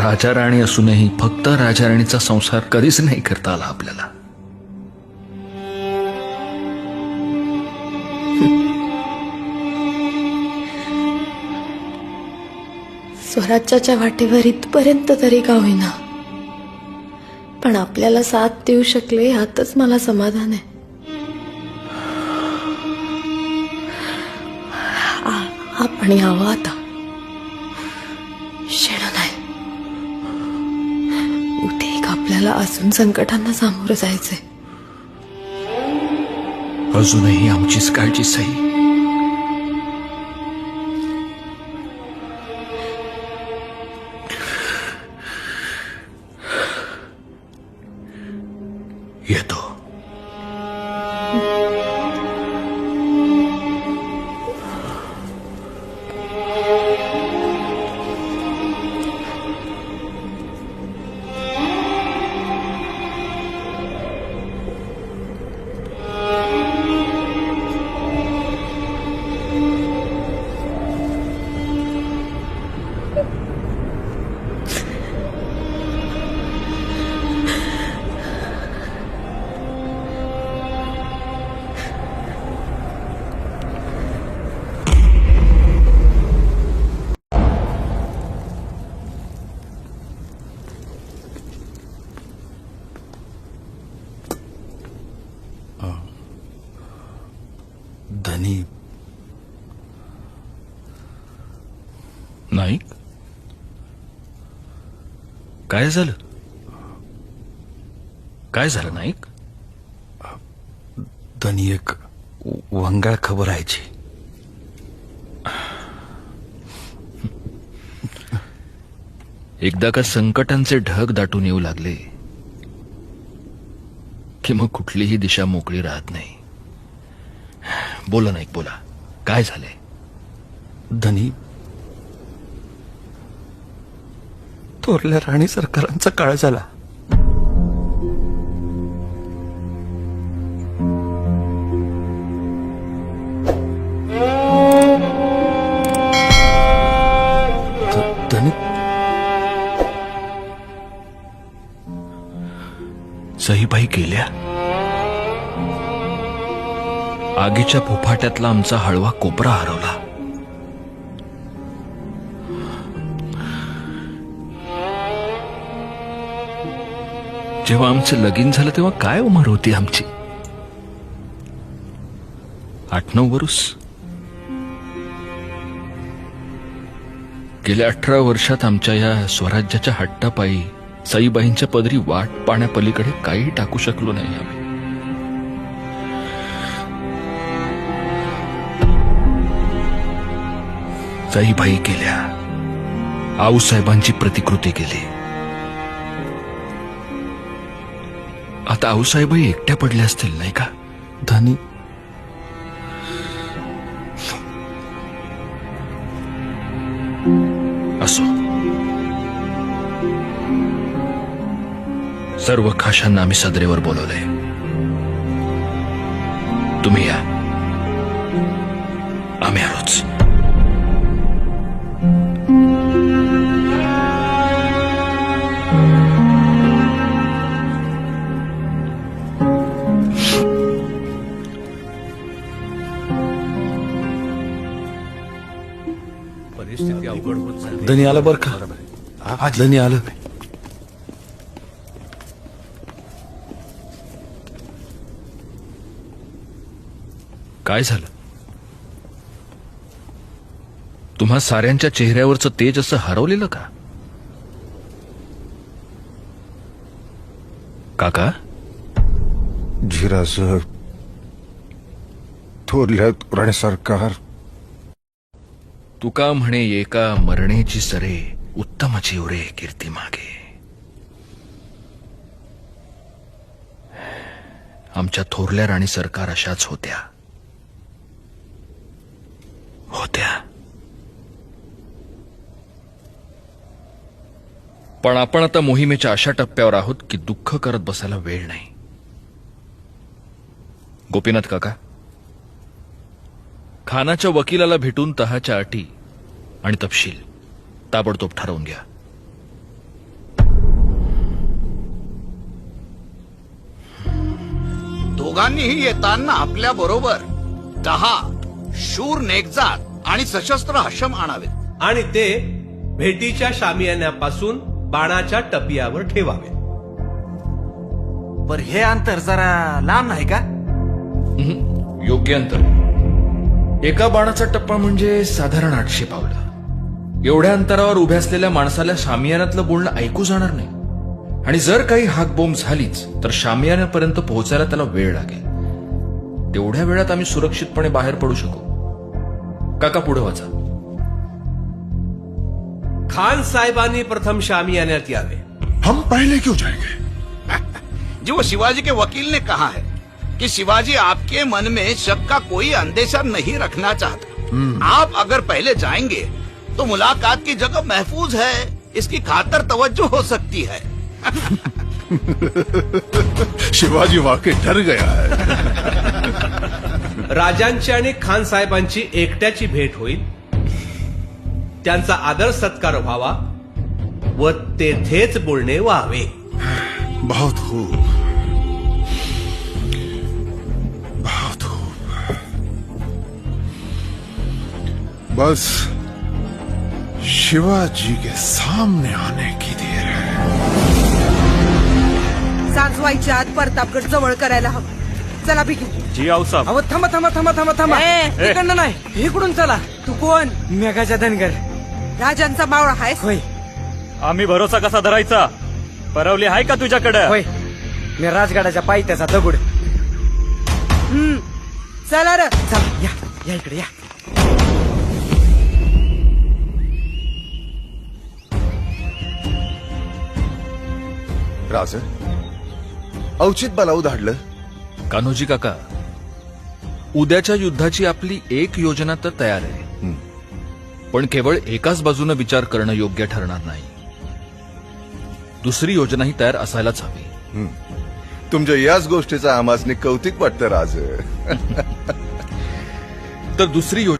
राजा राणी असूनही फक्त राजा राणीचा संसार कधीच नाही करता आला आपल्याला. स्वराज्याच्या वाटेवर इथपर्यंत तरी का होईना, पण आपल्याला साथ देऊ शकले यातच मला समाधान आहे. आपण यावं आता, शेण नाही. उद्या एक आपल्याला अजून संकटांना सामोरं जायचंय. अजूनही आमचीच काळजी सई. येतो. धनी नाईक, काय झालं? काय झालं नाईक? धनी एक वंगाळ खबर आहेची. एकदा का संकटांचे ढग दाटून येऊ लागले की मग कुठलीही दिशा मोकळी राहत नाही. बोला नाईक, बोला, काय झालंय? धनी, थोरल्या राणी सरकारांचा काळ झाला. धनी, सईबाई गेल्या. आगीच्या फोफाट्यातला आमचा हळवा कोपरा हरवला. जेव्हा आमचं लगीन झालं तेव्हा काय उमर होती आमची? 8-9 वर्ष. गेल्या 18 वर्षात आमच्या या स्वराज्याच्या हट्टापायी सईबाईंच्या पदरी वाट पाण्यापलीकडे काही टाकू शकलो नाही आम्ही. सईबाई गेल्या, आऊसाहेबांची प्रतिकृती गेली. आता आऊसाहेबही एकट्या पडल्या असतील नाही का? धनी, असो, सर्व खाशांना आम्ही सदरेवर बोलवलंय. तुम्ही या, आम्ही आलोच. परिस्थिती अवघड होत चालली. धनी आलं बर का? धनी आलं. काय झालं? तुम्हा साऱ्यांच्या चेहऱ्यावरचं तेज असं हरवलेलं का? काका, झिरासाहेब, थोरल्या राणी सरकार. तुका म्हणे एका मरणेची सरे, उत्तम जीवरे कीर्ती मागे. आमच्या थोरल्या राणी सरकार अशाच होत्या. पण आपण आता मोहिमेच्या अशा टप्प्यावर आहोत की दुःख करत बसायला वेळ नाही. गोपीनाथ काका, खानाच्या वकिलाला भेटून तहाच्या अटी आणि तपशील ताबडतोब ठरवून घ्या. दोघांनीही येताना आपल्या बरोबर 10 शूर नेकजात आणि सशस्त्र हशम आणावेत. आणि ते भेटीच्या शामियान्यापासून बाणाच्या टपियावर ठेवावे. पर हे अंतर जरा लांब नाही का? योग्य अंतर. एका बाणाचा टप्पा म्हणजे साधारण 800 पावलं. एवढ्या अंतरावर उभ्या असलेल्या माणसाला शामियानातलं बोलणं ऐकू जाणार नाही. आणि जर काही हाकबोंब झालीच तर शामियानापर्यंत पोहोचायला त्याला वेळ लागेल. तेवढ्या वेळात आम्ही सुरक्षितपणे बाहेर पडू शकू. काका पुढे वाचा. खान साहेबांनी प्रथम शामियान्यात यावे. हम पहले क्यों जाएंगे? जी वो शिवाजी के वकील ने कहा है कि शिवाजी आपके मन में शक का कोई अंदेशा नहीं रखना चाहते. आप अगर पहले जाएंगे तो मुलाकात की जगह महफूज है, इसकी खातर तवज्जो हो सकती है. शिवाजी वाकई डर गया है. राजांची आणि खान साहेबांची एकट्याची भेट होईल. त्यांचा आदर सत्कार व्हावा व तेथेच बोलणे व्हावे. बहुत खूब, बहुत खूब. बस शिवाजी के सामने आने की देर है. सांज व्हायच्या आत प्रतापगड जवळ करायला हवं. चला बिगी. जी आऊसाहेब. अहो थांबा थांबा थांबा थांबा थांबा. इकडनं नाही, इकडून चला. तू कोण? मेघाचा धनगर. राजांचा मावळा आहेस? होय. आम्ही भरोसा कसा धरायचा? परवली आहे का तुझ्याकडे? होय, मी राजगडाच्या पायथ्याचा दगड. चला रे. चला या या इकडे या. राज औचित बलाऊ धाडलं. कान्होजी काका, उद्याच्या युद्धाची आपली एक योजना तर तयार आहे, पण केवळ एकाच बाजूने विचार करणं योग्य ठरणार नाही. दुसरी योजनाही तयार असायलाच हवी. तुमच्या याच गोष्टीचं आमासनी कौतिक वाटतं राज. तर दुसरी योजना